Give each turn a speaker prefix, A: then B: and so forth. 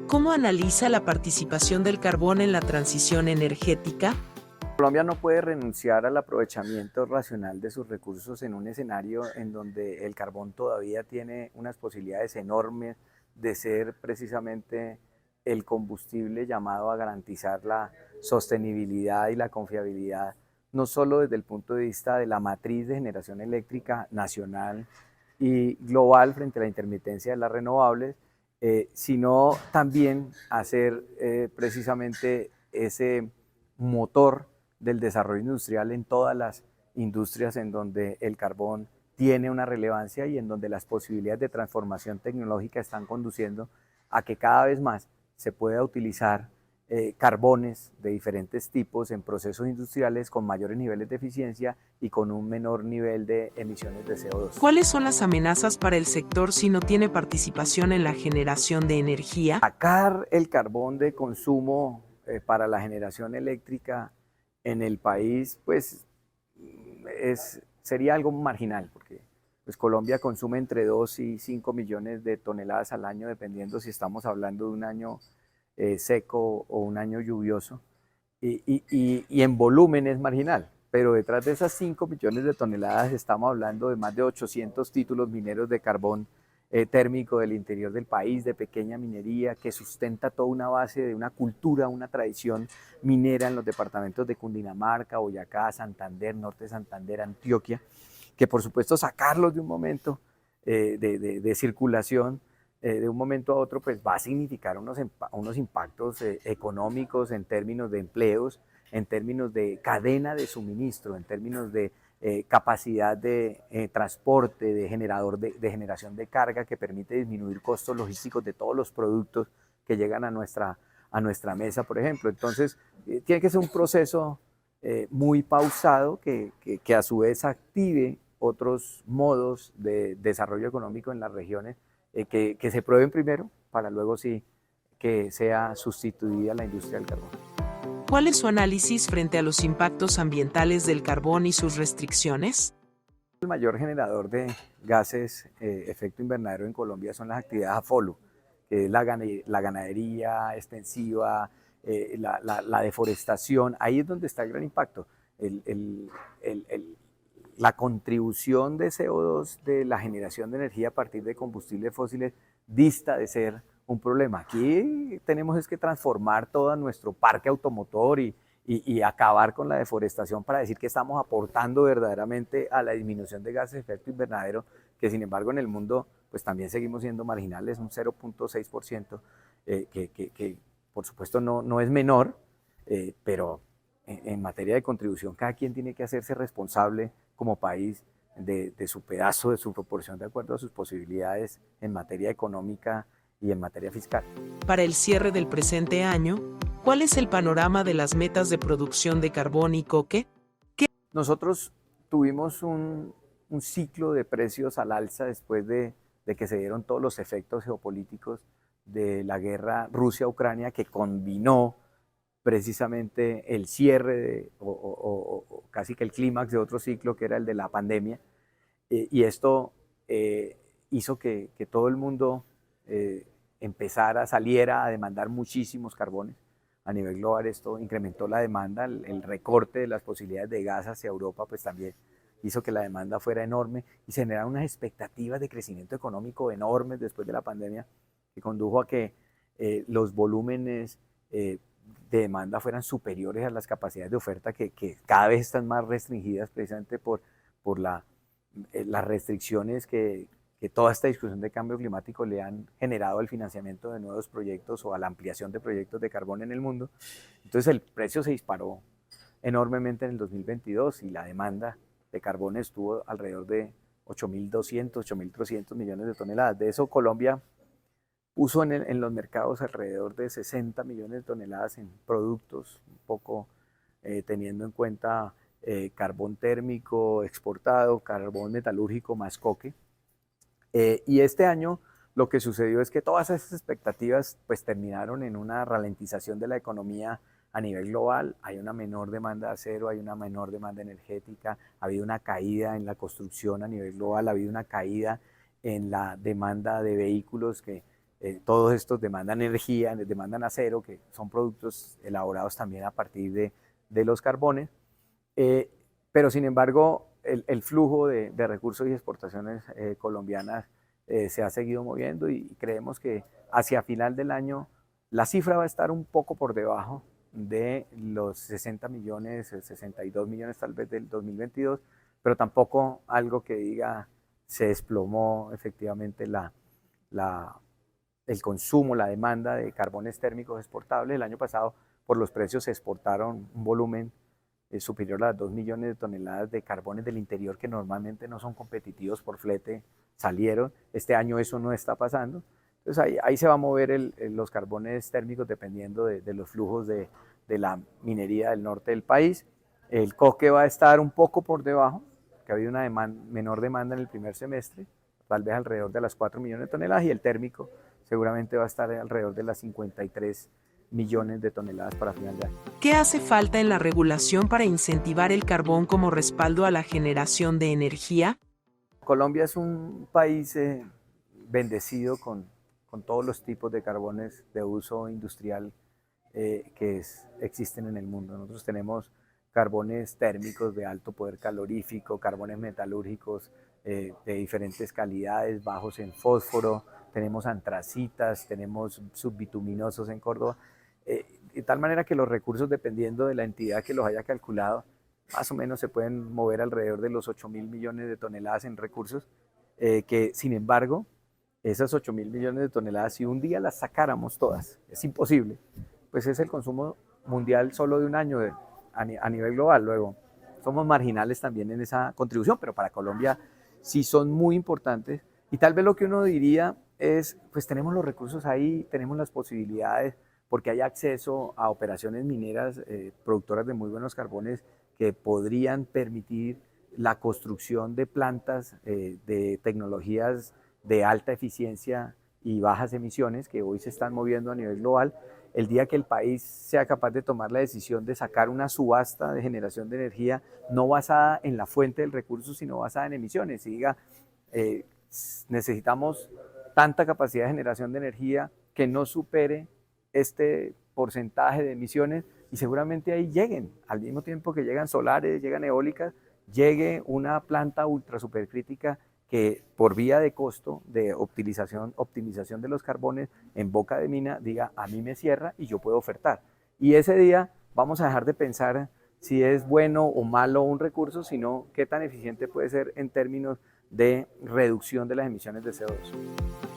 A: ¿Cómo analiza la participación del carbón en la transición energética?
B: Colombia no puede renunciar al aprovechamiento racional de sus recursos en un escenario en donde el carbón todavía tiene unas posibilidades enormes de ser precisamente el combustible llamado a garantizar la sostenibilidad y la confiabilidad, no solo desde el punto de vista de la matriz de generación eléctrica nacional y global frente a la intermitencia de las renovables, sino también hacer precisamente ese motor del desarrollo industrial en todas las industrias en donde el carbón tiene una relevancia y en donde las posibilidades de transformación tecnológica están conduciendo a que cada vez más se pueda utilizar carbones de diferentes tipos en procesos industriales con mayores niveles de eficiencia y con un menor nivel de emisiones de CO2.
A: ¿Cuáles son las amenazas para el sector si no tiene participación en la generación de energía?
B: Sacar el carbón de consumo para la generación eléctrica en el país, pues sería algo marginal, porque pues, Colombia consume entre 2 y 5 millones de toneladas al año, dependiendo si estamos hablando de un año seco o un año lluvioso, y en volumen es marginal. Pero detrás de esas 5 millones de toneladas estamos hablando de más de 800 títulos mineros de carbón térmico del interior del país, de pequeña minería, que sustenta toda una base de una cultura, una tradición minera en los departamentos de Cundinamarca, Boyacá, Santander, Norte de Santander, Antioquia, que por supuesto sacarlos de un momento de circulación, de un momento a otro, pues va a significar unos impactos económicos en términos de empleos, en términos de cadena de suministro, en términos de capacidad de transporte, de generación de carga que permite disminuir costos logísticos de todos los productos que llegan a nuestra mesa, por ejemplo. Entonces, tiene que ser un proceso muy pausado que a su vez active otros modos de desarrollo económico en las regiones que se prueben primero para luego sí que sea sustituida la industria del carbón.
A: ¿Cuál es su análisis frente a los impactos ambientales del carbón y sus restricciones?
B: El mayor generador de gases efecto invernadero en Colombia son las actividades AFOLO, que es la ganadería extensiva, la deforestación. Ahí es donde está el gran impacto. El, el, el, la contribución de CO2 de la generación de energía a partir de combustibles fósiles dista de ser un problema. Aquí tenemos es que transformar todo nuestro parque automotor y acabar con la deforestación para decir que estamos aportando verdaderamente a la disminución de gases de efecto invernadero, que sin embargo en el mundo pues también seguimos siendo marginales, un 0.6%, que por supuesto no es menor, pero en materia de contribución cada quien tiene que hacerse responsable como país de su pedazo, de su proporción de acuerdo a sus posibilidades en materia económica y en materia fiscal.
A: Para el cierre del presente año, ¿cuál es el panorama de las metas de producción de carbón y coque?
B: Nosotros tuvimos un ciclo de precios al alza después de que se dieron todos los efectos geopolíticos de la guerra Rusia-Ucrania, que combinó precisamente el cierre o casi que el clímax de otro ciclo que era el de la pandemia, y esto hizo que todo el mundo saliera a demandar muchísimos carbones. A nivel global esto incrementó la demanda, el recorte de las posibilidades de gas hacia Europa pues también hizo que la demanda fuera enorme y se generaron unas expectativas de crecimiento económico enormes después de la pandemia que condujo a que los volúmenes de demanda fueran superiores a las capacidades de oferta que cada vez están más restringidas precisamente por las restricciones que toda esta discusión de cambio climático le han generado al financiamiento de nuevos proyectos o a la ampliación de proyectos de carbón en el mundo. Entonces el precio se disparó enormemente en el 2022 y la demanda de carbón estuvo alrededor de 8.200, 8.300 millones de toneladas. De eso Colombia puso en los mercados alrededor de 60 millones de toneladas en productos, un poco teniendo en cuenta carbón térmico exportado, carbón metalúrgico más coque. Y este año lo que sucedió es que todas esas expectativas pues terminaron en una ralentización de la economía a nivel global. Hay una menor demanda de acero, hay una menor demanda energética, ha habido una caída en la construcción a nivel global, ha habido una caída en la demanda de vehículos que todos estos demandan energía, demandan acero, que son productos elaborados también a partir de los carbones. Pero sin embargo, el flujo de recursos y exportaciones colombianas se ha seguido moviendo y creemos que hacia final del año la cifra va a estar un poco por debajo de los 60 millones, 62 millones tal vez del 2022, pero tampoco algo que diga se desplomó efectivamente el consumo, la demanda de carbones térmicos exportables. El año pasado por los precios se exportaron un volumen superior a las 2 millones de toneladas de carbones del interior que normalmente no son competitivos por flete, salieron. Este año eso no está pasando. Entonces ahí se va a mover los carbones térmicos dependiendo de los flujos de la minería del norte del país. El coque va a estar un poco por debajo, que ha habido una menor demanda en el primer semestre, tal vez alrededor de las 4 millones de toneladas, y el térmico seguramente va a estar alrededor de las 53 millones de toneladas para final de año.
A: ¿Qué hace falta en la regulación para incentivar el carbón como respaldo a la generación de energía?
B: Colombia es un país bendecido con todos los tipos de carbones de uso industrial que existen en el mundo. Nosotros tenemos carbones térmicos de alto poder calorífico, carbones metalúrgicos de diferentes calidades, bajos en fósforo, tenemos antracitas, tenemos subbituminosos en Córdoba, de tal manera que los recursos, dependiendo de la entidad que los haya calculado, más o menos se pueden mover alrededor de los 8.000 millones de toneladas en recursos, que sin embargo, esas 8.000 millones de toneladas, si un día las sacáramos todas, es imposible, pues es el consumo mundial solo de un año a nivel global. Luego, somos marginales también en esa contribución, pero para Colombia sí son muy importantes. Y tal vez lo que uno diría es, pues tenemos los recursos ahí, tenemos las posibilidades, porque hay acceso a operaciones mineras productoras de muy buenos carbones que podrían permitir la construcción de plantas de tecnologías de alta eficiencia y bajas emisiones que hoy se están moviendo a nivel global. El día que el país sea capaz de tomar la decisión de sacar una subasta de generación de energía no basada en la fuente del recurso, sino basada en emisiones, y diga, necesitamos tanta capacidad de generación de energía que no supere este porcentaje de emisiones, y seguramente ahí lleguen, al mismo tiempo que llegan solares, llegan eólicas, llegue una planta ultra supercrítica que por vía de costo, de optimización de los carbones en boca de mina, diga, a mí me cierra y yo puedo ofertar. Y ese día vamos a dejar de pensar si es bueno o malo un recurso, sino qué tan eficiente puede ser en términos de reducción de las emisiones de CO2.